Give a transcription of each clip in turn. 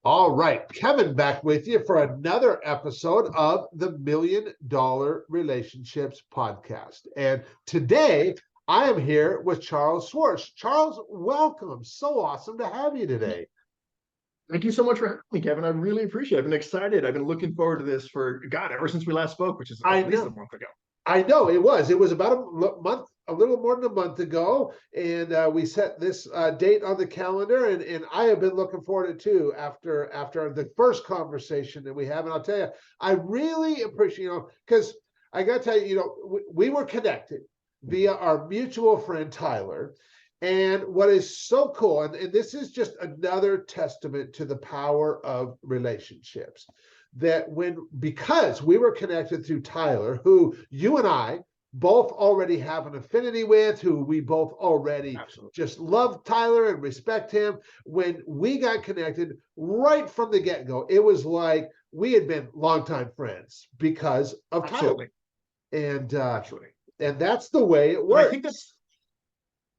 All right, Kevin back with you for another episode of the Million Dollar Relationships Podcast. And today I am here with Charles Schwartz. Charles, welcome. So awesome to have you today. Thank you so much for having me, Kevin. I really appreciate it. I've been excited. I've been looking forward to this for God ever since we last spoke, which is I at least a know. month ago. I know it was. It was about a month, a little more than a month ago, and we set this date on the calendar, and I have been looking forward to it too. After the first conversation that we have, and I'll tell you, I really appreciate because I got to tell you, we were connected via our mutual friend Tyler. And what is so cool, and this is just another testament to the power of relationships that because we were connected through Tyler, who you and I both already have an affinity with, who we both already Absolutely. just love Tyler and respect him. When we got connected right from the get-go, it was like we had been longtime friends because of Absolutely. Tyler. And Absolutely. and that's the way it And I works. think that's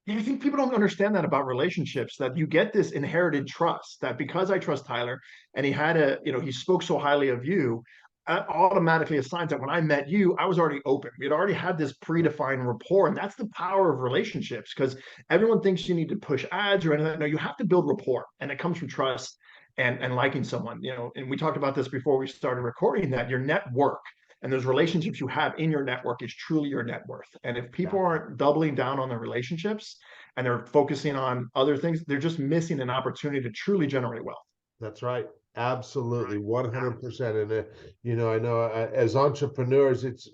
I think people don't understand that about relationships, that you get this inherited trust that because I trust Tyler and he spoke so highly of you, automatically assigns that when I met you, I was already open. We had already had this predefined rapport. And that's the power of relationships because everyone thinks you need to push ads or anything. No, you have to build rapport, and it comes from trust and liking someone, and we talked about this before we started recording, that your network and those relationships you have in your network is truly your net worth. And if people aren't doubling down on their relationships and they're focusing on other things, they're just missing an opportunity to truly generate wealth. That's right. Absolutely, 100%. And I know as entrepreneurs, it's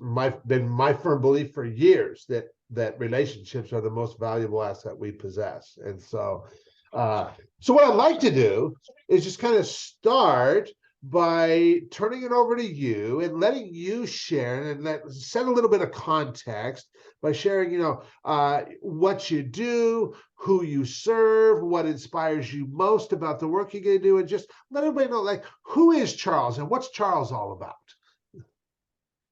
been my firm belief for years that relationships are the most valuable asset we possess. And so what I'd like to do is just kind of start by turning it over to you and letting you share and set a little bit of context by sharing, what you do, who you serve, what inspires you most about the work you're going to do, and just let everybody know, like, who is Charles and what's Charles all about?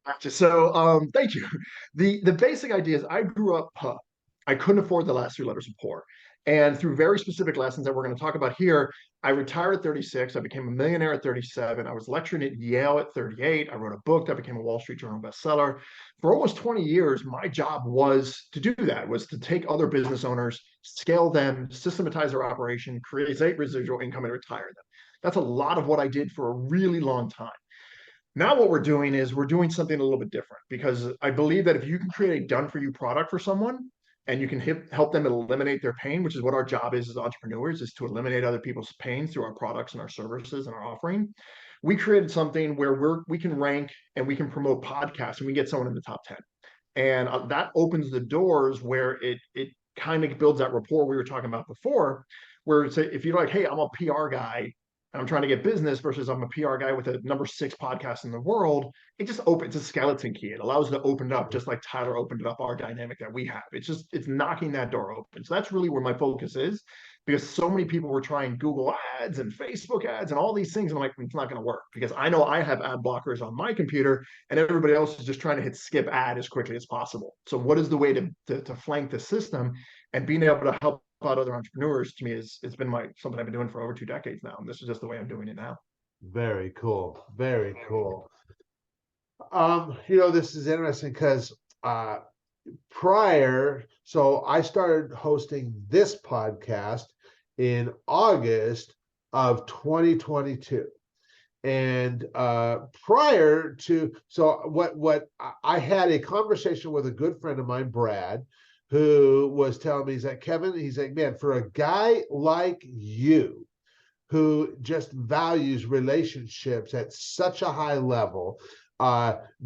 Gotcha. So, thank you. The basic idea is I grew up poor. I couldn't afford the last three letters of poor. And through very specific lessons that we're going to talk about here, I retired at 36. I became a millionaire at 37. I was lecturing at Yale at 38. I wrote a book that became a Wall Street Journal bestseller. For almost 20 years, my job was to do that, was to take other business owners, scale them, systematize their operation, create residual income, and retire them. That's a lot of what I did for a really long time. Now what we're doing is we're doing something a little bit different because I believe that if you can create a done for you product for someone and you can help them eliminate their pain, which is what our job is as entrepreneurs, is to eliminate other people's pain through our products and our services and our offering. We created something where we can rank and we can promote podcasts and we get someone in the top 10. And that opens the doors where it kind of builds that rapport we were talking about before, where it's if you're like, hey, I'm a PR guy and I'm trying to get business versus I'm a PR guy with a number 6 podcast in the world, it just opens a skeleton key. It allows it to open it up just like Tyler opened it up, our dynamic that we have. It's knocking that door open. So that's really where my focus is, because so many people were trying Google ads and Facebook ads and all these things. And I'm like, it's not going to work because I know I have ad blockers on my computer and everybody else is just trying to hit skip ad as quickly as possible. So what is the way to flank the system? And being able to help out other entrepreneurs, to me, it's been something I've been doing for over 2 decades now. And this is just the way I'm doing it now. Very cool. Very cool. This is interesting because so I started hosting this podcast in August of 2022. And prior to, so what I had a conversation with a good friend of mine, Brad, who was telling me, he's like, Kevin, he's like, man, for a guy like you, who just values relationships at such a high level,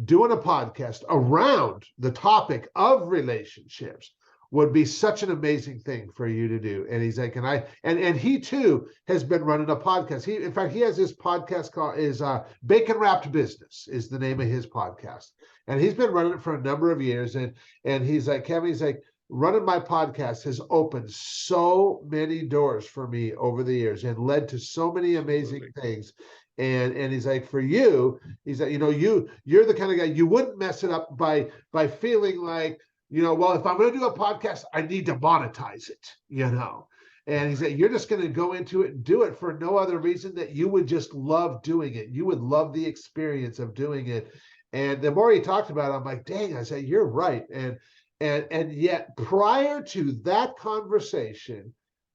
doing a podcast around the topic of relationships would be such an amazing thing for you to do. And he's like, and he too has been running a podcast. In fact, he has this podcast called Bacon Wrapped Business is the name of his podcast. And he's been running it for a number of years. And he's like, Kevin, he's like, running my podcast has opened so many doors for me over the years and led to so many amazing things. And he's like, for you, he's like, you're the kind of guy, you wouldn't mess it up by feeling like, well, if I'm going to do a podcast, I need to monetize it, And he said, you're just going to go into it and do it for no other reason that you would just love doing it. You would love the experience of doing it. And the more he talked about it, I'm like, dang, I said, you're right. And yet prior to that conversation,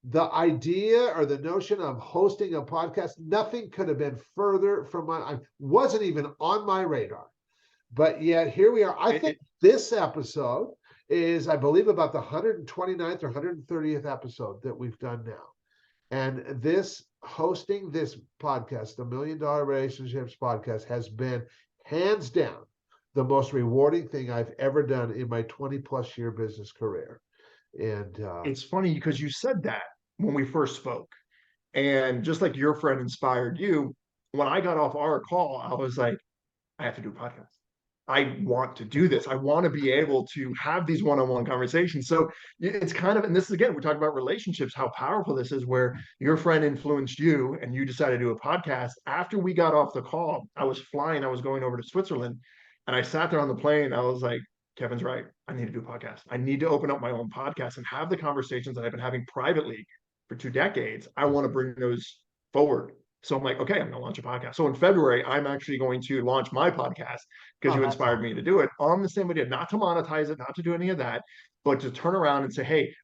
the idea or the notion of hosting a podcast, nothing could have been further from I wasn't even on my radar. But yet here we are. I think this episode is, I believe, about the 129th or 130th episode that we've done now. And this hosting this podcast, the $1 Million Relationships podcast, has been hands down the most rewarding thing I've ever done in my 20 plus year business career. And it's funny because you said that when we first spoke. And just like your friend inspired you, when I got off our call, I was like, I have to do a podcast. I want to do this. I want to be able to have these one-on-one conversations. So it's kind of, and this is again, we're talking about relationships, how powerful this is, where your friend influenced you and you decided to do a podcast. After we got off the call, I was flying, I was going over to Switzerland, and I sat there on the plane. I was like, Kevin's right. I need to do a podcast. I need to open up my own podcast and have the conversations that I've been having privately for 2 decades. I want to bring those forward. So I'm like, okay, I'm going to launch a podcast. So in February, I'm actually going to launch my podcast because you inspired me to do it on the same idea, not to monetize it, not to do any of that, but to turn around and say, hey,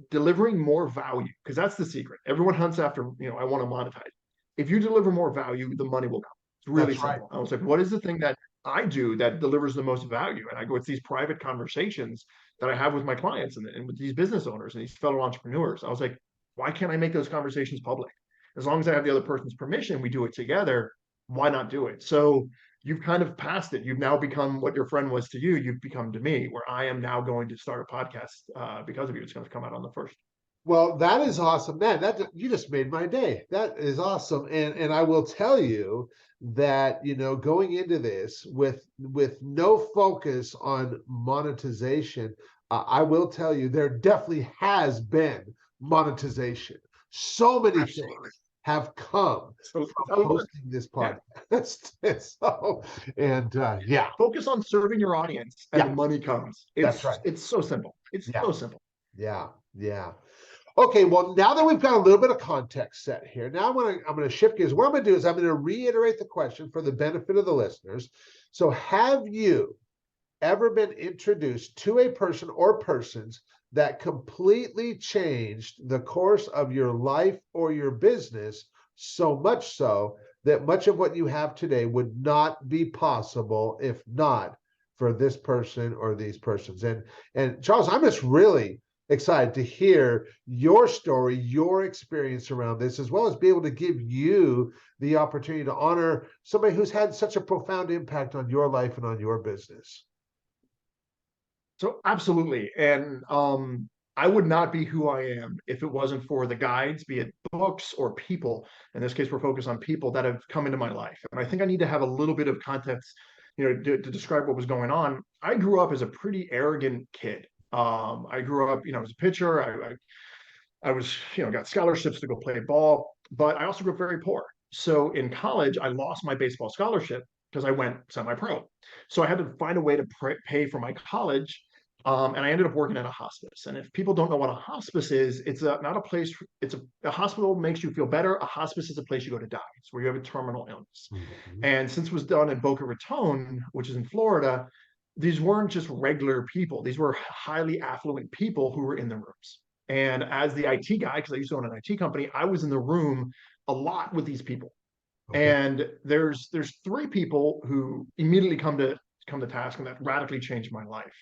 delivering more value, because that's the secret. Everyone hunts after, I want to monetize. If you deliver more value, the money will come. It's really simple. Right. I was like, what is the thing that I do that delivers the most value? And I go, it's these private conversations that I have with my clients and with these business owners and these fellow entrepreneurs. I was like, why can't I make those conversations public? As long as I have the other person's permission, we do it together. Why not do it? So you've kind of passed it. You've now become what your friend was to you. You've become to me, where I am now going to start a podcast because of you. It's going to come out on the 1st. Well, that is awesome, man. That you just made my day. That is awesome. And I will tell you that, going into this with no focus on monetization, I will tell you there definitely has been monetization. So many things have come from hosting this podcast. Yeah. Focus on serving your audience and the money comes. That's right. It's so simple. It's so simple. Yeah. Okay, well, now that we've got a little bit of context set here, now I'm going to shift gears. What I'm going to do is I'm going to reiterate the question for the benefit of the listeners. So have you ever been introduced to a person or persons that completely changed the course of your life or your business, so much so that much of what you have today would not be possible if not for this person or these persons? And Charles, I'm just really excited to hear your story, your experience around this, as well as be able to give you the opportunity to honor somebody who's had such a profound impact on your life and on your business. So absolutely. And I would not be who I am if it wasn't for the guides, be it books or people. In this case, we're focused on people that have come into my life. And I think I need to have a little bit of context, to describe what was going on. I grew up as a pretty arrogant kid. I grew up, as a pitcher. I was, got scholarships to go play ball, but I also grew up very poor. So in college, I lost my baseball scholarship because I went semi-pro. So I had to find a way to pay for my college. And I ended up working at a hospice. And if people don't know what a hospice is, it's not a place, a hospital makes you feel better. A hospice is a place you go to die. It's where you have a terminal illness. Mm-hmm. And since it was done in Boca Raton, which is in Florida, these weren't just regular people. These were highly affluent people who were in the rooms. And as the IT guy, because I used to own an IT company, I was in the room a lot with these people. Okay. And there's 3 people who immediately come to task and that radically changed my life.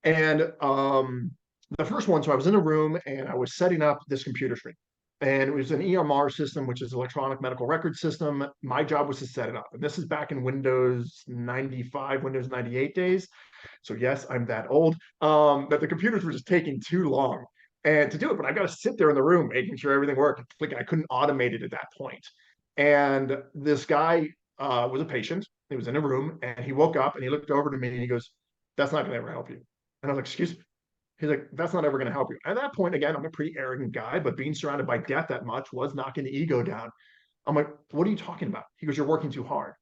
And the first one, so I was in a room and I was setting up this computer screen. And it was an EMR system, which is electronic medical record system. My job was to set it up. And this is back in Windows 95, Windows 98 days. So yes, I'm that old. But the computers were just taking too long and to do it. But I've got to sit there in the room, making sure everything worked. Like I couldn't automate it at that point. And this guy was a patient. He was in a room and he woke up and he looked over to me and he goes, "That's not going to ever help you." And I was like, "Excuse me." He's like, "That's not ever going to help you." At that point, again, I'm a pretty arrogant guy, but being surrounded by death that much was knocking the ego down. I'm like, "What are you talking about?" He goes, "You're working too hard."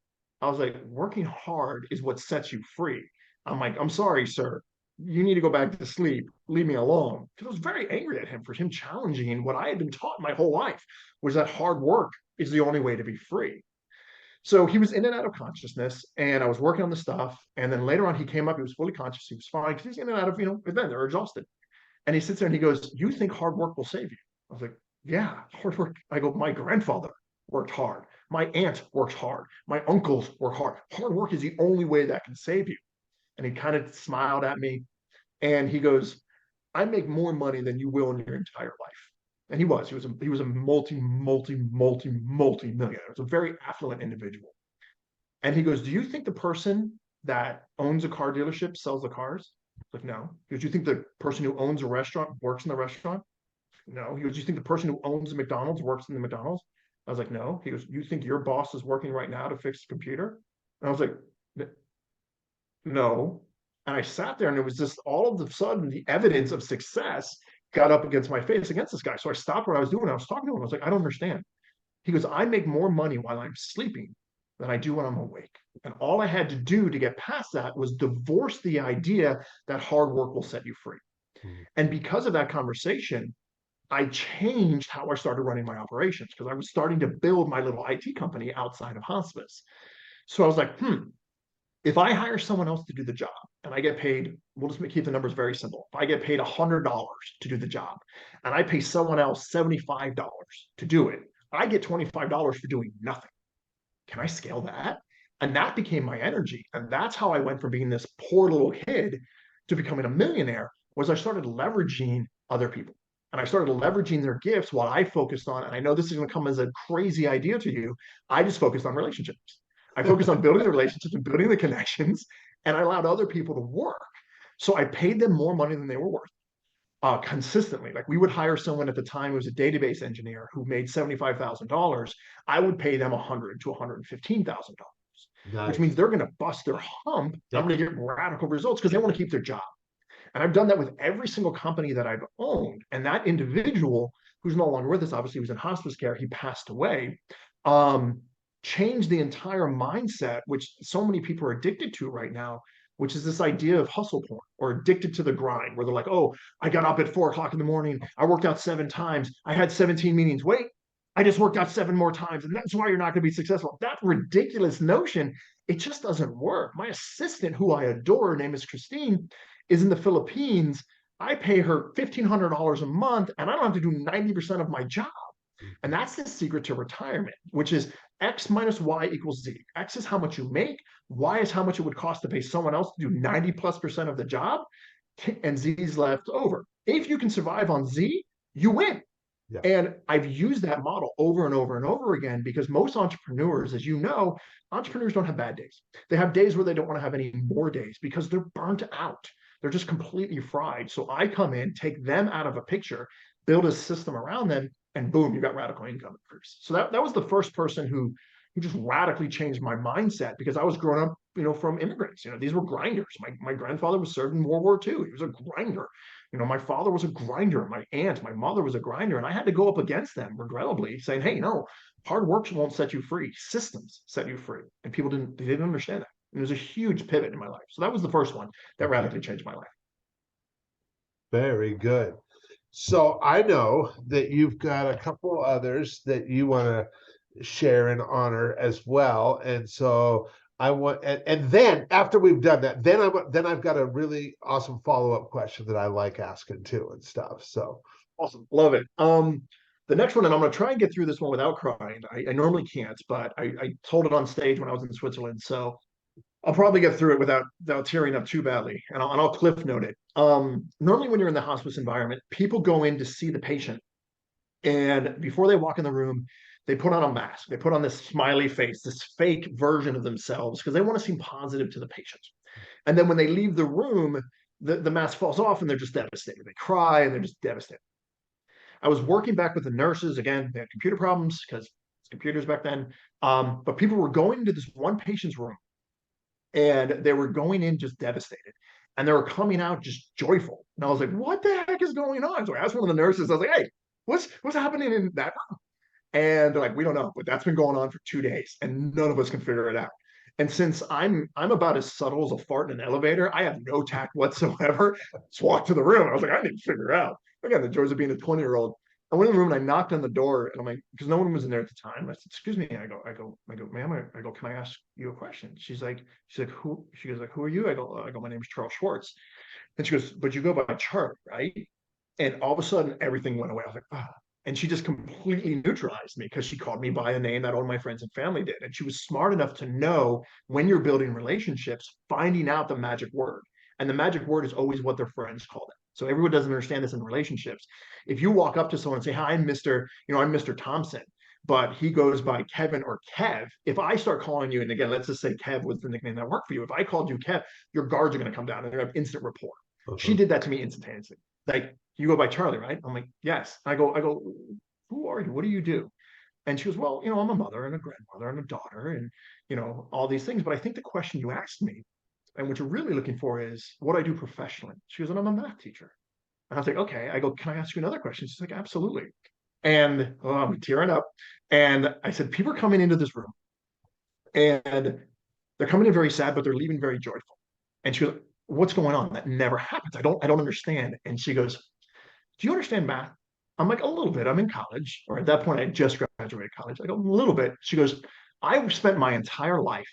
I was like, "Working hard is what sets you free." I'm like, "I'm sorry, sir, you need to go back to sleep. Leave me alone. Because I was very angry at him for him challenging what I had been taught my whole life, was that hard work is the only way to be free. So he was in and out of consciousness, and I was working on the stuff. And then later on, he came up. He was fully conscious. He was fine because he's in and out of, then they're exhausted. And he sits there and he goes, "You think hard work will save you?" I was like, "Yeah, hard work." I go, "My grandfather worked hard. My aunt worked hard. My uncles work hard. Hard work is the only way that can save you." And he kind of smiled at me and he goes, "I make more money than you will in your entire life." And he was a multi millionaire. It was a very affluent individual. And he goes, "Do you think the person that owns a car dealership sells the cars?" I was like, "No." He goes, "You think the person who owns a restaurant works in the restaurant?" No. He goes, "You think the person who owns the McDonald's works in the McDonald's?" I was like, "No." He goes, "You think your boss is working right now to fix the computer?" And I was like, "No." And I sat there and it was just all of a sudden the evidence of success got up against my face against this guy. So I stopped what I was doing. I was talking to him. I was like, "I don't understand." He goes, "I make more money while I'm sleeping than I do when I'm awake. And all I had to do to get past that was divorce the idea that hard work will set you free." Mhm. And because of that conversation, I changed how I started running my operations because I was starting to build my little IT company outside of hospice. So I was like, if I hire someone else to do the job and I get paid, we'll just keep the numbers very simple. If I get paid $100 to do the job and I pay someone else $75 to do it, I get $25 for doing nothing. Can I scale that? And that became my energy. And that's how I went from being this poor little kid to becoming a millionaire, was I started leveraging other people. And I started leveraging their gifts while I focused on, and I know this is going to come as a crazy idea to you, I just focused on relationships. I focused on building the relationships and building the connections, and I allowed other people to work. So I paid them more money than they were worth consistently. Like we would hire someone at the time who was a database engineer who made $75,000. I would pay them $100 to $115,000, which means Nice. they're going to bust their hump. I'm Yep. going to get radical results because they want to keep their job. And I've done that with every single company that I've owned. And that individual, who's no longer with us, obviously was in hospice care, he passed away, um, changed the entire mindset, which so many people are addicted to right now, which is this idea of hustle porn or addicted to the grind, where they're like, "Oh, I got up at 4 o'clock in the morning. I worked out 7 times. I had 17 meetings. Wait, I just worked out 7 more times. And that's why you're not going to be successful." That ridiculous notion, it just doesn't work. My assistant, who I adore, her name is Christine, is in the Philippines. I pay her $1,500 a month and I don't have to do 90% of my job. And that's the secret to retirement, which is X minus Y equals Z. X is how much you make. Y is how much it would cost to pay someone else to do 90+% of the job. And Z is left over. If you can survive on Z, you win. Yeah. And I've used that model over and over and over again because most entrepreneurs, as you know, entrepreneurs don't have bad days. They have days where they don't want to have any more days because they're burnt out. They're just completely fried. So I come in, take them out of a picture, build a system around them, and boom, you got radical income increase. So that was the first person who just radically changed my mindset because I was growing up, from immigrants. These were grinders. My grandfather was served in World War II. He was a grinder. My father was a grinder. My aunt, my mother was a grinder. And I had to go up against them, regrettably, saying, "Hey, no, hard work won't set you free. Systems set you free." And they didn't understand that. And it was a huge pivot in my life. So that was the first one that radically changed my life. Very good. So I know that you've got a couple others that you want to share and honor as well. And so I want, and then after we've done that, then I've got a really awesome follow-up question that I like asking too and stuff. So Awesome. Love it. The next one, and I'm going to try and get through this one without crying. I normally can't, but I told it on stage when I was in Switzerland. So I'll probably get through it without tearing up too badly, and I'll cliff note it. Normally, when you're in the hospice environment, people go in to see the patient, and before they walk in the room, they put on a mask. They put on this smiley face, this fake version of themselves, because they want to seem positive to the patient. And then when they leave the room, the mask falls off, and they're just devastated. They cry, and they're just devastated. I was working back with the nurses. Again, they had computer problems because it's computers back then. But people were going into this one patient's room and they were going in just devastated and they were coming out just joyful. And I was like, "What the heck is going on?" So I asked one of the nurses, I was like, "Hey, what's happening in that room?" And they're like, "We don't know, but that's been going on for 2 days and none of us can figure it out." And since I'm about as subtle as a fart in an elevator, I have no tact whatsoever. Just walked to the room. I was like, I need to figure out. I got the joys of being a 20-year-old. I went in the room and I knocked on the door and I'm like, because no one was in there at the time. I said, excuse me. Ma'am, I go, can I ask you a question? She's like, who? She goes like, who are you? I go, my name is Charles Schwartz. And she goes, but you go by Charlie, right? And all of a sudden, everything went away. I was like, ah. And she just completely neutralized me because she called me by a name that all my friends and family did. And she was smart enough to know when you're building relationships, finding out the magic word. And the magic word is always what their friends call it. So everyone doesn't understand this in relationships. If you walk up to someone and say, hi, I'm Mr. Thompson, but he goes by Kevin or Kev. If I start calling you, and again, let's just say Kev was the nickname that worked for you. If I called you Kev, your guards are going to come down and they're going to have instant rapport. She did that to me instantaneously. Like, you go by Charlie, right? I'm like, yes. I go, who are you? What do you do? And she goes, well, I'm a mother and a grandmother and a daughter and, all these things. But I think the question you asked me and what you're really looking for is what I do professionally. She goes, and I'm a math teacher. And I was like, okay. I go, can I ask you another question? She's like, absolutely. And I'm tearing up. And I said, people are coming into this room and they're coming in very sad, but they're leaving very joyful. And she goes, what's going on? That never happens. I don't understand. And she goes, do you understand math? I'm like, a little bit. I'm in college, or at that point, I just graduated college. I go, a little bit. She goes, I spent my entire life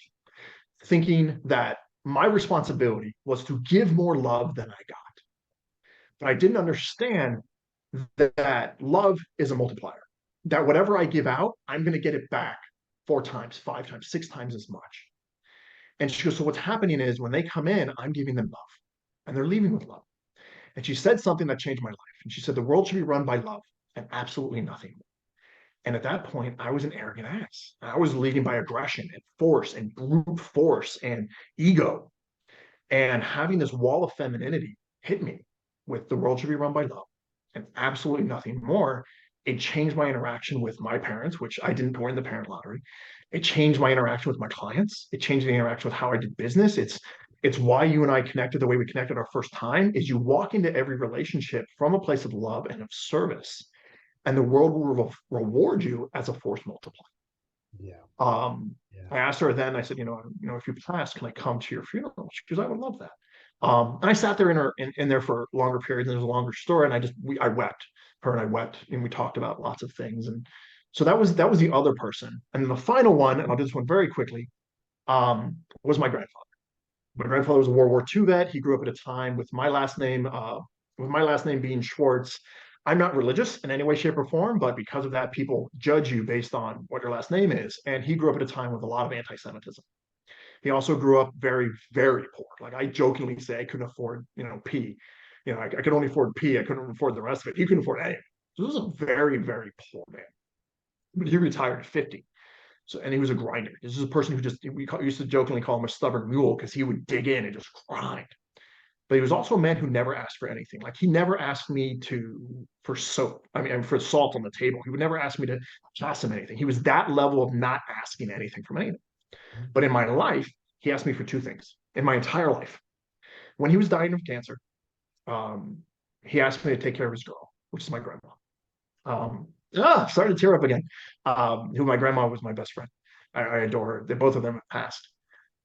thinking that my responsibility was to give more love than I got. But I didn't understand that love is a multiplier, that whatever I give out, I'm going to get it back 4 times, 5 times, 6 times as much. And she goes, so what's happening is when they come in, I'm giving them love and they're leaving with love. And she said something that changed my life. And she said, the world should be run by love and absolutely nothing more. And at that point, I was an arrogant ass. I was leading by aggression and force and brute force and ego. And having this wall of femininity hit me with the world should be run by love and absolutely nothing more. It changed my interaction with my parents, which I didn't win the parent lottery. It changed my interaction with my clients. It changed the interaction with how I did business. It's why you and I connected the way we connected our first time is you walk into every relationship from a place of love and of service, and the world will reward you as a force multiplier. Yeah. I asked her then, I said, if you pass, can I come to your funeral? She goes, I would love that. And I sat there in there for longer periods, and there's a longer story. And I wept. Her and I wept, and we talked about lots of things. And so that was the other person. And then the final one, and I'll do this one very quickly, was my grandfather. My grandfather was a World War II vet. He grew up at a time with my last name being Schwartz. I'm not religious in any way, shape, or form, but because of that, people judge you based on what your last name is. And he grew up at a time with a lot of anti-Semitism. He also grew up very, very poor. Like I jokingly say, I couldn't afford, P. I could only afford P. I couldn't afford the rest of it. He couldn't afford anything. So this was a very, very poor man. But he retired at 50. So, and he was a grinder. This is a person who we used to jokingly call him a stubborn mule because he would dig in and just grind. But he was also a man who never asked for anything. Like he never asked me for soap. For salt on the table. He would never ask me to toss him anything. He was that level of not asking anything from anyone. But in my life, he asked me for 2 things in my entire life. When he was dying of cancer, he asked me to take care of his girl, which is my grandma. Starting to tear up again. Who my grandma was my best friend. I adore her. Both of them have passed.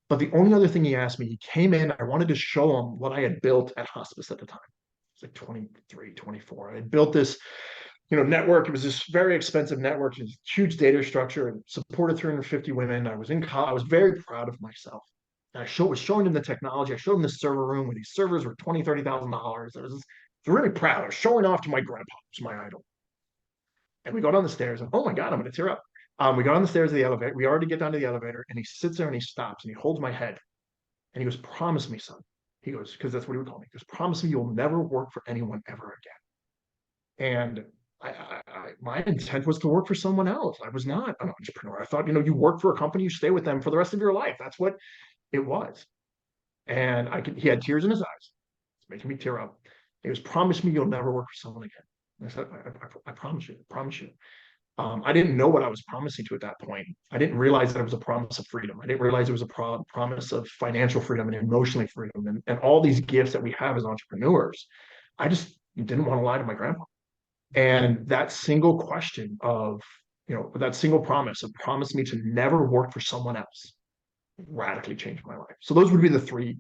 But the only other thing he asked me, he came in, I wanted to show him what I had built at hospice at the time. It's like 23, 24. I had built this, network. It was this very expensive network, it was a huge data structure and supported 350 women. I was in college. I was very proud of myself. And was showing him the technology. I showed him the server room where these servers were $20,000, $30,000. I was really proud. I was showing off to my grandpa, who's my idol. And we go down the stairs, and oh my God, I'm going to tear up. We go down the stairs of the elevator. We already get down to the elevator, and he sits there and he stops and he holds my head. And he goes, promise me, son. He goes, because that's what he would call me. He goes, promise me you'll never work for anyone ever again. And my intent was to work for someone else. I was not an entrepreneur. I thought, you work for a company, you stay with them for the rest of your life. That's what it was. And he had tears in his eyes. It's making me tear up. He goes, promise me you'll never work for someone again. And I said, I promise you, I promise you. I didn't know what I was promising to at that point. I didn't realize that it was a promise of freedom. I didn't realize it was a promise of financial freedom and emotionally freedom and all these gifts that we have as entrepreneurs. I just didn't want to lie to my grandpa. And that single question of, that single promise of promise me to never work for someone else. radically changed my life. So those would be the three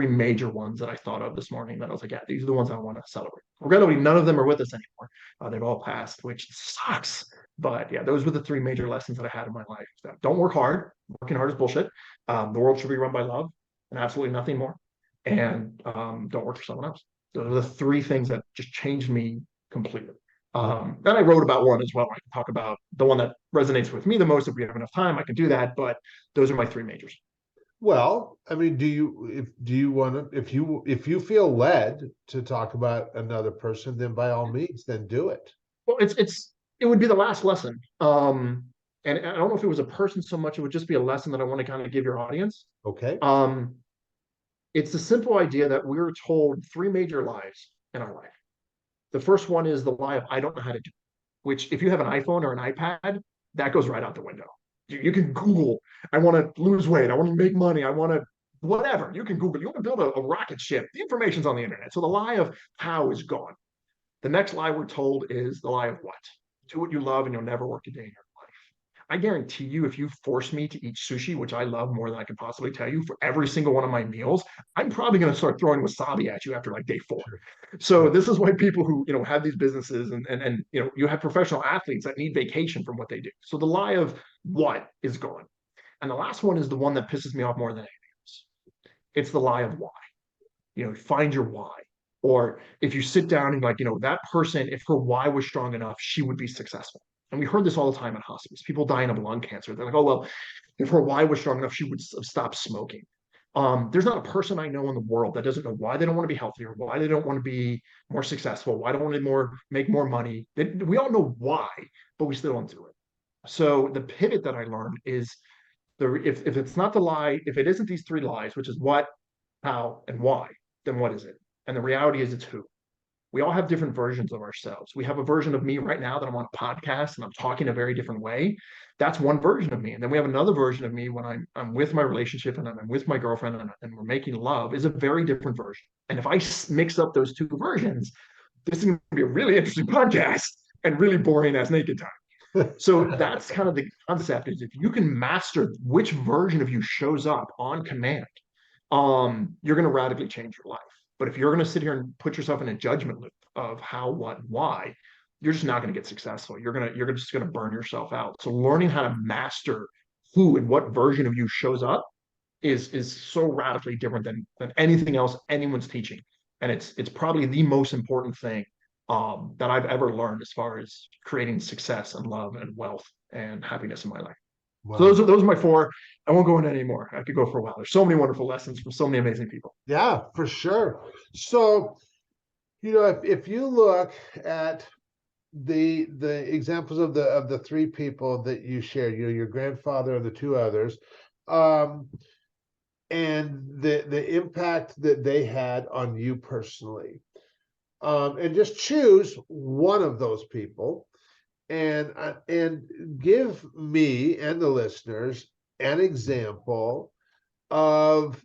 major ones that I thought of this morning that I was like, yeah, these are the ones I want to celebrate. Regrettably, none of them are with us anymore. They've all passed, which sucks. But yeah, those were the three major lessons that I had in my life. That don't work hard. Working hard is bullshit. The world should be run by love and absolutely nothing more. And don't work for someone else. Those are the three things that just changed me completely. Then I wrote about one as well. I can talk about the one that resonates with me the most. If we have enough time, I can do that. But those are my three majors. Well, I mean, do you want to, if you feel led to talk about another person, then by all means, then do it. Well, it would be the last lesson. And I don't know if it was a person so much. It would just be a lesson that I want to kind of give your audience. Okay. Um, it's the simple idea that we're told three major lies in our life. The first one is the lie of I don't know how to do it, which if you have an iPhone or an iPad, that goes right out the window. You can Google, I want to lose weight, I want to make money, I want to whatever. You can Google, you want to build a rocket ship. The information's on the internet. So the lie of how is gone. The next lie we're told is the lie of what? Do what you love and you'll never work a day in your life. I guarantee you, if you force me to eat sushi, which I love more than I can possibly tell you, for every single one of my meals, I'm probably going to start throwing wasabi at you after like day 4. Sure. So this is why people who have these businesses and you have professional athletes that need vacation from what they do. So the lie of what is gone. And the last one is the one that pisses me off more than anything else. It's the lie of why. Find your why. Or if you sit down and that person, if her why was strong enough, she would be successful. And we heard this all the time in hospice. People dying of lung cancer. They're like, oh, well, if her why was strong enough, she would stop smoking. There's not a person I know in the world that doesn't know why they don't want to be healthier, why they don't want to be more successful, why they don't want to make more money. We all know why, but we still don't do it. So the pivot that I learned is if it's not the lie, if it isn't these three lies, which is what, how, and why, then what is it? And the reality is it's who. We all have different versions of ourselves. We have a version of me right now that I'm on a podcast and I'm talking a very different way. That's one version of me. And then we have another version of me when I'm with my relationship and I'm with my girlfriend and we're making love is a very different version. And if I mix up those two versions, this is going to be a really interesting podcast and really boring as naked time. So that's kind of the concept is if you can master which version of you shows up on command, you're going to radically change your life. But if you're going to sit here and put yourself in a judgment loop of how, what, why, you're just not going to get successful. You're just going to burn yourself out. So learning how to master who and what version of you shows up is so radically different than anything else anyone's teaching. And it's probably the most important thing that I've ever learned as far as creating success and love and wealth and happiness in my life. So Wow. those are my four. I won't go into any more. I could go for a while. There's so many wonderful lessons from so many amazing people. Yeah, for sure. So, if you look at the examples of the three people that you shared, your grandfather and the two others, um, and the impact that they had on you personally, and just choose one of those people and give me and the listeners an example of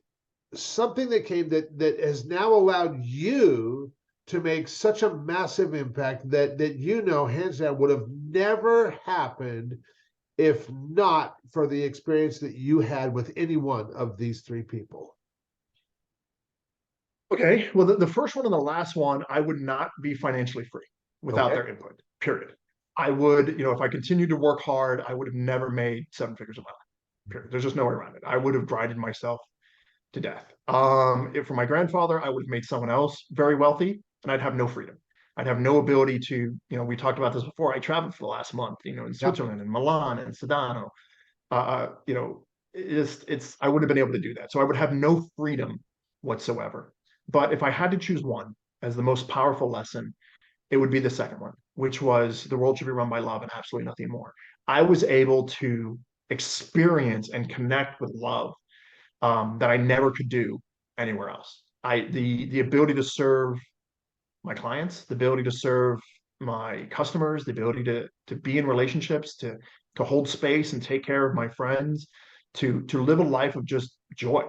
something that came that has now allowed you to make such a massive impact that hands down would have never happened if not for the experience that you had with any one of these three people. Okay. Well, the first one and the last one, I would not be financially free without Okay. their input, period. I would, if I continued to work hard, I would have never made 7 figures in my life, period. There's just no way around it. I would have grinded myself to death. If for my grandfather, I would have made someone else very wealthy and I'd have no freedom. I'd have no ability to, we talked about this before. I traveled for the last month, in Yep. Switzerland and Milan and Sedano. I wouldn't have been able to do that. So I would have no freedom whatsoever. But if I had to choose one as the most powerful lesson, it would be the second one, which was the world should be run by love and absolutely nothing more. I was able to experience and connect with love that I never could do anywhere else. The ability to serve my clients, the ability to serve my customers, the ability to be in relationships, to hold space and take care of my friends, to live a life of just joy.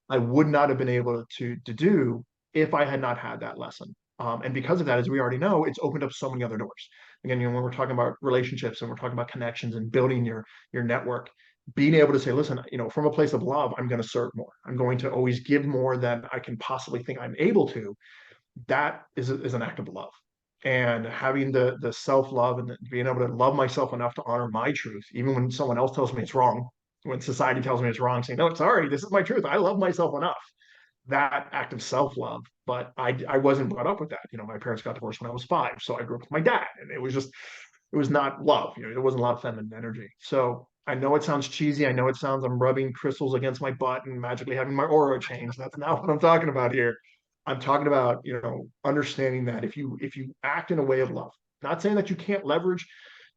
I would not have been able to do if I had not had that lesson. And because of that, as we already know, it's opened up so many other doors. Again, when we're talking about relationships and we're talking about connections and building your network, being able to say, listen, from a place of love, I'm going to serve more. I'm going to always give more than I can possibly think I'm able to. That is an act of love. And having the self-love and being able to love myself enough to honor my truth, even when someone else tells me it's wrong, when society tells me it's wrong, saying, no, sorry, this is my truth. I love myself enough. That act of self-love. But I wasn't brought up with that. My parents got divorced when I was 5. So I grew up with my dad. And it was not love. There wasn't a lot of feminine energy. So I know it sounds cheesy. I know it sounds I'm rubbing crystals against my butt and magically having my aura change. That's not what I'm talking about here. I'm talking about, understanding that if you act in a way of love, not saying that you can't leverage,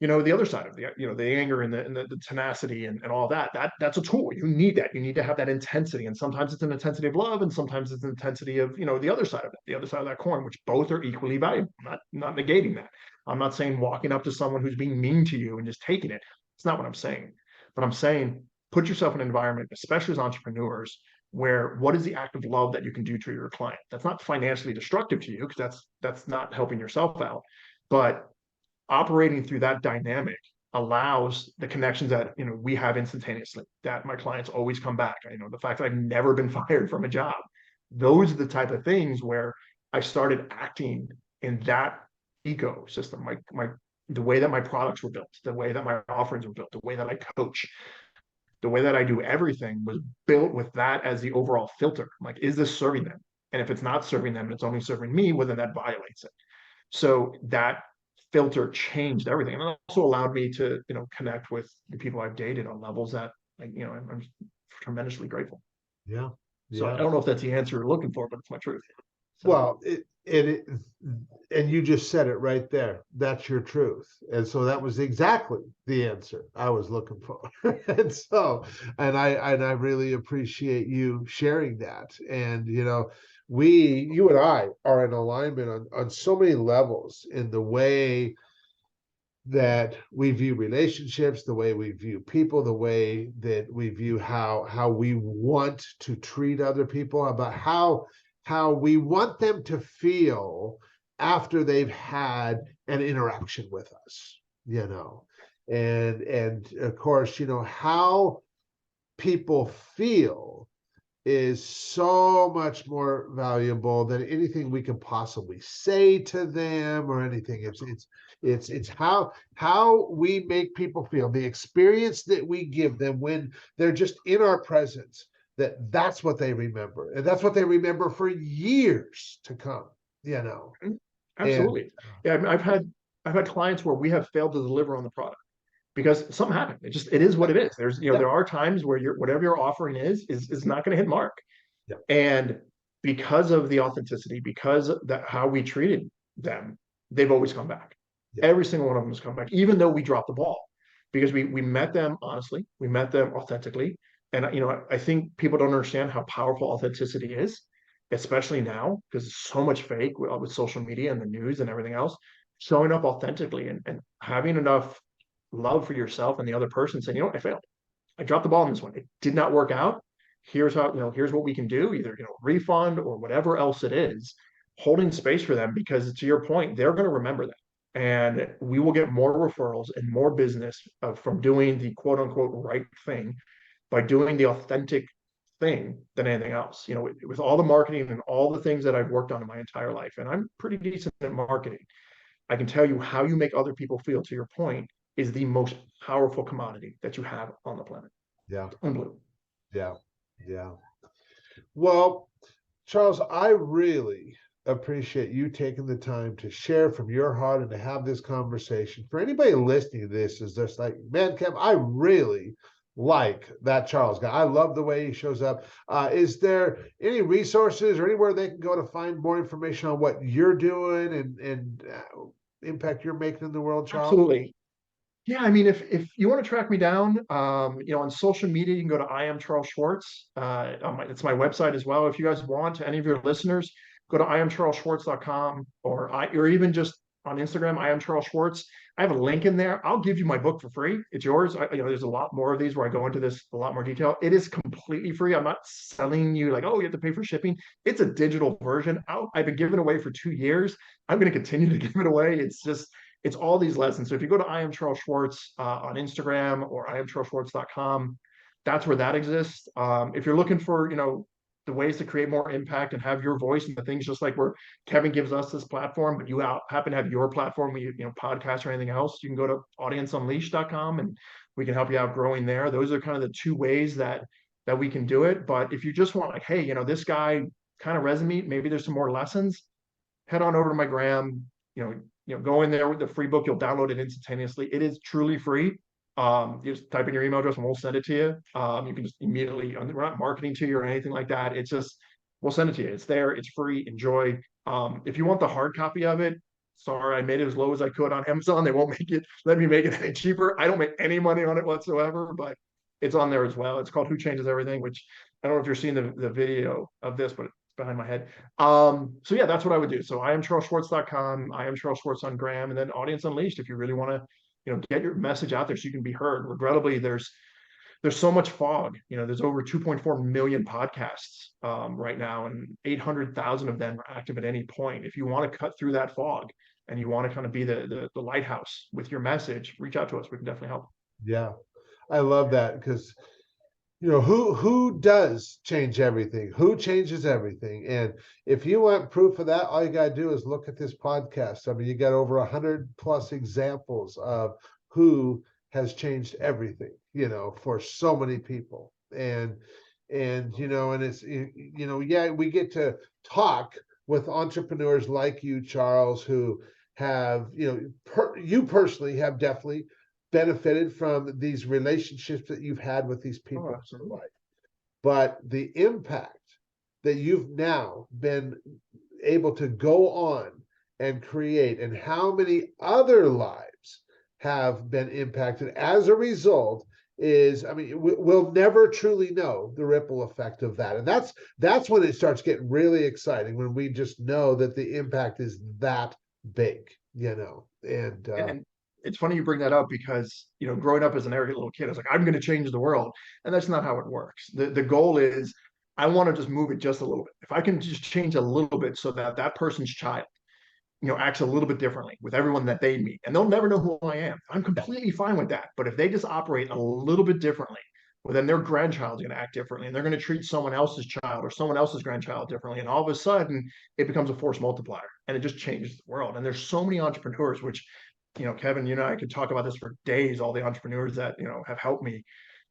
the other side of the anger and the tenacity and all that. That's a tool. You need that. You need to have that intensity. And sometimes it's an intensity of love, and sometimes it's an intensity of, the other side of it, the other side of that coin, which both are equally valuable. I'm not negating that. I'm not saying walking up to someone who's being mean to you and just taking it. It's not what I'm saying. But I'm saying put yourself in an environment, especially as entrepreneurs, where what is the act of love that you can do to your client? That's not financially destructive to you, because that's not helping yourself out. But operating through that dynamic allows the connections that we have instantaneously, that my clients always come back. The fact that I've never been fired from a job. Those are the type of things where I started acting in that ecosystem. The way that my products were built, the way that my offerings were built, the way that I coach, the way that I do everything was built with that as the overall filter. I'm like, is this serving them? And if it's not serving them and it's only serving me, well, then that violates it. So that filter changed everything. And it also allowed me to, connect with the people I've dated on levels that, I'm tremendously grateful. Yeah. So I Yeah. don't know if that's the answer you're looking for, but it's my truth. So, Well, and you just said it right there. That's your truth. And so that was exactly the answer I was looking for. And I really appreciate you sharing that. And you and I are in alignment on so many levels in the way that we view relationships, the way we view people, the way that we view how we want to treat other people, about how we want them to feel after they've had an interaction with us, and of course, how people feel is so much more valuable than anything we can possibly say to them or anything. It's how we make people feel, the experience that we give them when they're just in our presence, that's what they remember, and that's what they remember for years to come. And absolutely. Yeah, I've had clients where we have failed to deliver on the product because something happened. It is what it is. There are times where whatever your offering is not going to hit mark. Yeah. And because of the authenticity, because that how we treated them, they've always come back. Yeah. Every single one of them has come back, even though we dropped the ball, because we met them honestly, we met them authentically. And I think people don't understand how powerful authenticity is, especially now, because there's so much fake with social media and the news and everything else. Showing up authentically and having enough love for yourself and the other person, saying, I failed. I dropped the ball in this one. It did not work out. Here's how, here's what we can do, either, refund or whatever else it is, holding space for them, because to your point, they're going to remember that. And we will get more referrals and more business from doing the quote unquote right thing by doing the authentic thing than anything else. With all the marketing and all the things that I've worked on in my entire life, and I'm pretty decent at marketing, I can tell you how you make other people feel, to your point, is the most powerful commodity that you have on the planet. Yeah. Unbelievable. Yeah. Yeah. Well, Charles, I really appreciate you taking the time to share from your heart and to have this conversation. For anybody listening to this, is just like, man, Kev, I really like that Charles guy. I love the way he shows up. Is there any resources or anywhere they can go to find more information on what you're doing and impact you're making in the world, Charles? Absolutely. Yeah, I mean, if you want to track me down, on social media, you can go to I am Charles Schwartz. It's my website as well. If you guys want, any of your listeners, go to iamcharlesschwartz.com, or even just on Instagram, I am Charles Schwartz. I have a link in there. I'll give you my book for free. It's yours. There's a lot more of these where I go into this a lot more detail. It is completely free. I'm not selling you like, oh, you have to pay for shipping. It's a digital version. I've been giving it away for 2 years. I'm going to continue to give it away. It's just It's all these lessons. So if you go to I am Charles Schwartz on Instagram or iamcharlesschwartz.com, that's where that exists. If you're looking for, the ways to create more impact and have your voice and the things, just like where Kevin gives us this platform, but you happen to have your platform, where podcast or anything else, you can go to audienceunleashed.com and we can help you out growing there. Those are kind of the two ways that we can do it. But if you just want, like, hey, this guy kind of resume, maybe there's some more lessons, head on over to my gram, go in there with the free book. You'll download it instantaneously. It is truly free. You just type in your email address and we'll send it to you. You can just immediately, we're not marketing to you or anything like that. It's just, we'll send it to you. It's there. It's free. Enjoy. If you want the hard copy of it, sorry, I made it as low as I could on Amazon. They won't let me make it any cheaper. I don't make any money on it whatsoever, but it's on there as well. It's called Who Changes Everything, which I don't know if you're seeing the video of this, but it's behind my head. So yeah, that's what I would do. So I am charlesschwartz.com. I am Charles Schwartz on Gram, and then Audience Unleashed if you really want to, get your message out there so you can be heard. Regrettably, there's so much fog. There's over 2.4 million podcasts right now, and 800,000 of them are active at any point. If you want to cut through that fog and you want to kind of be the lighthouse with your message, reach out to us. We can definitely help. Yeah, I love that, because who does change everything? Who changes everything? And if you want proof of that, all you got to do is look at this podcast. I mean, you got over 100+ examples of who has changed everything, for so many people. And it's, yeah, we get to talk with entrepreneurs like you, Charles, who have, you personally have definitely benefited from these relationships that you've had with these people in your life. But the impact that you've now been able to go on and create, and how many other lives have been impacted as a result, is, I mean, we'll never truly know the ripple effect of that. And that's when it starts getting really exciting, when we just know that the impact is that big, and it's funny you bring that up, because growing up as an arrogant little kid, I was like, I'm going to change the world, and that's not how it works. The goal is, I want to just move it just a little bit. If I can just change a little bit so that that person's child acts a little bit differently with everyone that they meet, and they'll never know who I am, I'm completely fine with that. But if they just operate a little bit differently, well, then their grandchild's going to act differently, and they're going to treat someone else's child or someone else's grandchild differently, and all of a sudden it becomes a force multiplier, and it just changes the world. And there's so many entrepreneurs, which Kevin, I could talk about this for days, all the entrepreneurs that, have helped me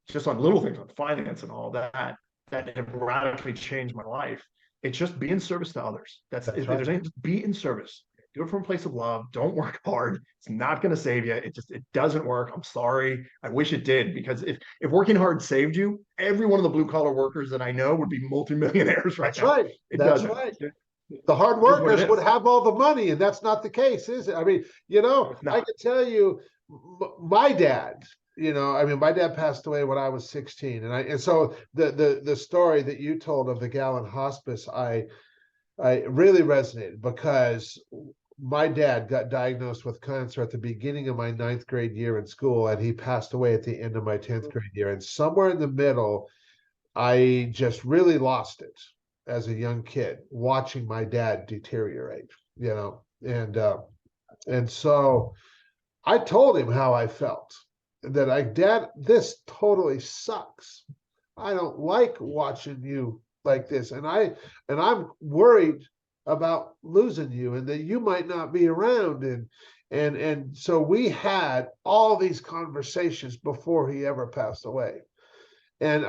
just on little things, on finance and all that have radically changed my life. It's just be in service to others. That's if right. There's anything, just be in service. Do it from a place of love. Don't work hard. It's not going to save you. It doesn't work. I'm sorry. I wish it did, because if working hard saved you, every one of the blue collar workers that I know would be multimillionaires right now. Right. That's right. The hard workers would have all the money, and that's not the case, is it? I mean, I can tell you, my dad, my dad passed away when I was 16, and so the story that you told of the gal in hospice, I really resonated, because my dad got diagnosed with cancer at the beginning of my 9th grade year in school, and he passed away at the end of my 10th grade year. And somewhere in the middle, I just really lost it as a young kid, watching my dad deteriorate, and so I told him how I felt, that Dad, this totally sucks. I don't like watching you like this, and I'm worried about losing you, and that you might not be around. And so we had all these conversations before he ever passed away. And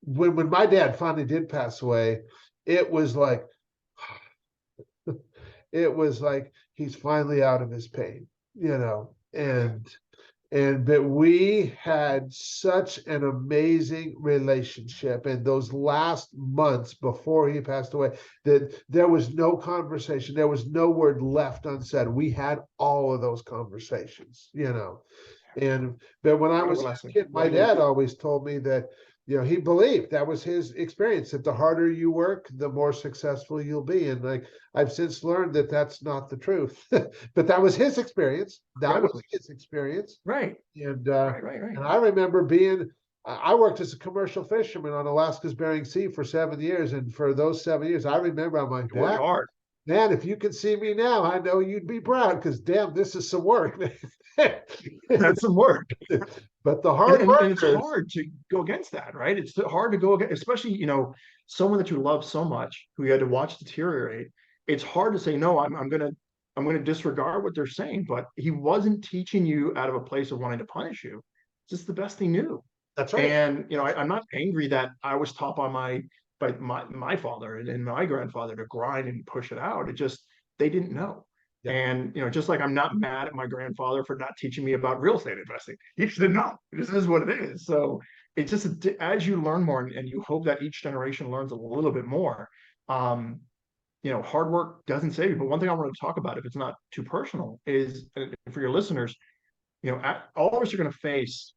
when my dad finally did pass away, it was like he's finally out of his pain, but we had such an amazing relationship in those last months before he passed away, that there was no conversation, there was no word left unsaid. We had all of those conversations, but when I was a kid, my dad always told me that, he believed, that was his experience, that the harder you work, the more successful you'll be. And I've since learned that that's not the truth, but that was his experience. That was his experience. Right. And, right. And I remember I worked as a commercial fisherman on Alaska's Bering Sea for 7 years. And for those 7 years, I remember I'm like, Dad, hard. man, if you could see me now, I know you'd be proud because damn, this is some work, man. That's some work. But the and, hard and, and it's workers, hard to go against that, right? It's hard to go against, especially, someone that you love so much who you had to watch deteriorate. It's hard to say, no, I'm gonna disregard what they're saying, but he wasn't teaching you out of a place of wanting to punish you. It's just the best he knew. that's right. And I'm not angry that I was taught by my father and my grandfather to grind and push it out. It just, they didn't know. Yeah, And just like I'm not mad at my grandfather for not teaching me about real estate investing. He just didn't know. This is what it is. So it's just, as you learn more, and you hope that each generation learns a little bit more. Hard work doesn't save you. But one thing I want to talk about, if it's not too personal, is for your listeners, all of us are going to face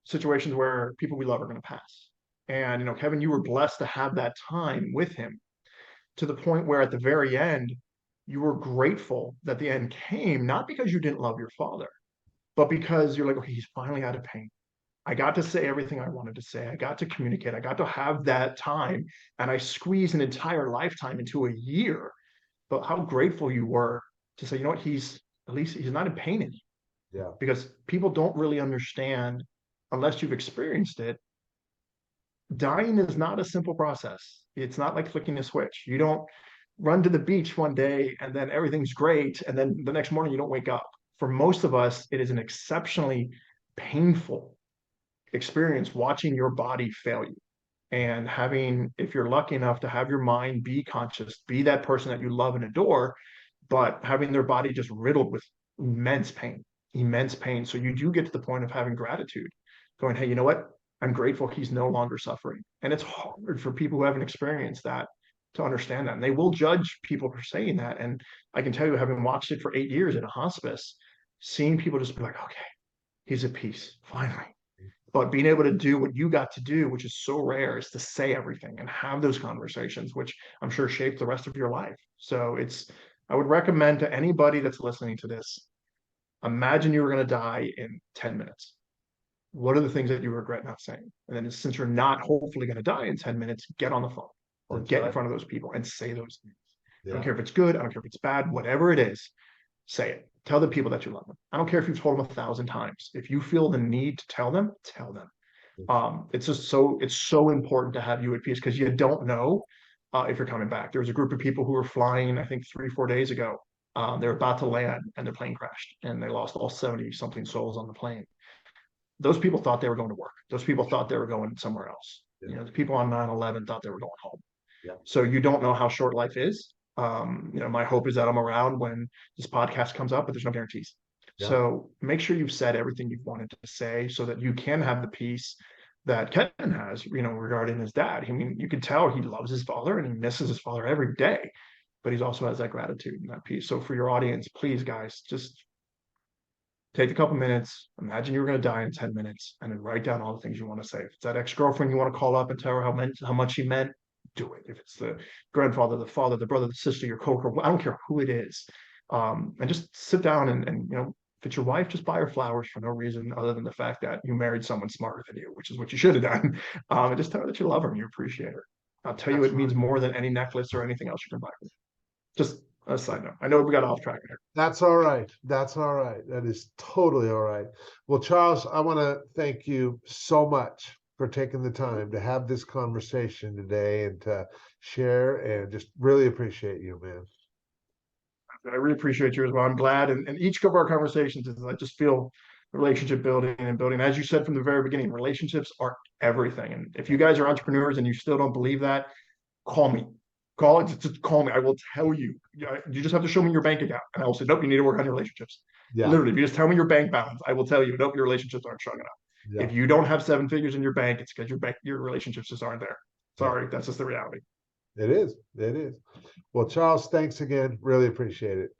situations where people we love are going to pass. And Kevin, you were blessed to have that time with him, to the point where at the very end, you were grateful that the end came, not because you didn't love your father, but because you're like, okay, he's finally out of pain. I got to say everything I wanted to say. I got to communicate. I got to have that time. And I squeezed an entire lifetime into a year. But how grateful you were to say, at least he's not in pain anymore. yeah, Because people don't really understand, unless you've experienced it. Dying is not a simple process. It's not like flicking a switch. You don't run to the beach one day and then everything's great, and then the next morning you don't wake up. For most of us, it is an exceptionally painful experience watching your body fail you, and having, if you're lucky enough to have your mind be conscious, be that person that you love and adore, but having their body just riddled with immense pain. So you do get to the point of having gratitude, going, hey, you know what? I'm grateful he's no longer suffering. And it's hard for people who haven't experienced that to understand that. And they will judge people for saying that. And I can tell you, having watched it for 8 years in a hospice, seeing people just be like, okay, he's at peace, finally. But being able to do what you got to do, which is so rare, is to say everything and have those conversations, which I'm sure shaped the rest of your life. So I would recommend to anybody that's listening to this, imagine you were going to die in 10 minutes. What are the things that you regret not saying? And then, since you're not hopefully going to die in 10 minutes, get on the phone or that's get in right. front of those people and say those things. I don't Yeah, care if it's good. I don't care if it's bad, whatever it is, say it. Tell the people that you love them. I don't care if you've told them 1,000 times. If you feel the need to tell them, tell them. It's so important to have you at peace, because you don't know if you're coming back. There was a group of people who were flying, I think 3-4 days ago. They're about to land and their plane crashed and they lost all 70 something souls on the plane. Those people thought they were going to work. Those people thought they were going somewhere else. yeah, The people on 9/11 thought they were going home. yeah, So you don't know how short life is. My hope is that I'm around when this podcast comes up, but there's no guarantees. yeah. So make sure you've said everything you've wanted to say, so that you can have the peace that Kevin has, regarding his dad. I mean, you can tell he loves his father and he misses his father every day, but he also has that gratitude and that peace. So for your audience, please, guys, just take a couple minutes. Imagine you were going to die in 10 minutes, and then write down all the things you want to say. If it's that ex-girlfriend you want to call up and tell her how much she meant, do it. If it's the grandfather, the father, the brother, the sister, your coworker, I don't care who it is. And just sit down and if it's your wife, just buy her flowers for no reason other than the fact that you married someone smarter than you, which is what you should have done. And just tell her that you love her and you appreciate her. I'll tell you, That's it means more than any necklace or anything else you can buy her. Just a side note. I know we got off track here. That's all right. That's all right. That is totally all right. Well, Charles, I want to thank you so much for taking the time to have this conversation today and to share, and just really appreciate you, man. I really appreciate you as well. I'm glad. And each of our conversations is, I just feel relationship building and building. As you said from the very beginning, relationships are everything. And if you guys are entrepreneurs and you still don't believe that, call me. Just call me. I will tell you. You just have to show me your bank account. And I will say, nope, you need to work on your relationships. Yeah, Literally, if you just tell me your bank balance, I will tell you, nope, your relationships aren't strong enough. yeah, If you don't have 7 figures in your bank, it's because your relationships just aren't there. yeah. Sorry, that's just the reality. It is. It is. Well, Charles, thanks again. Really appreciate it.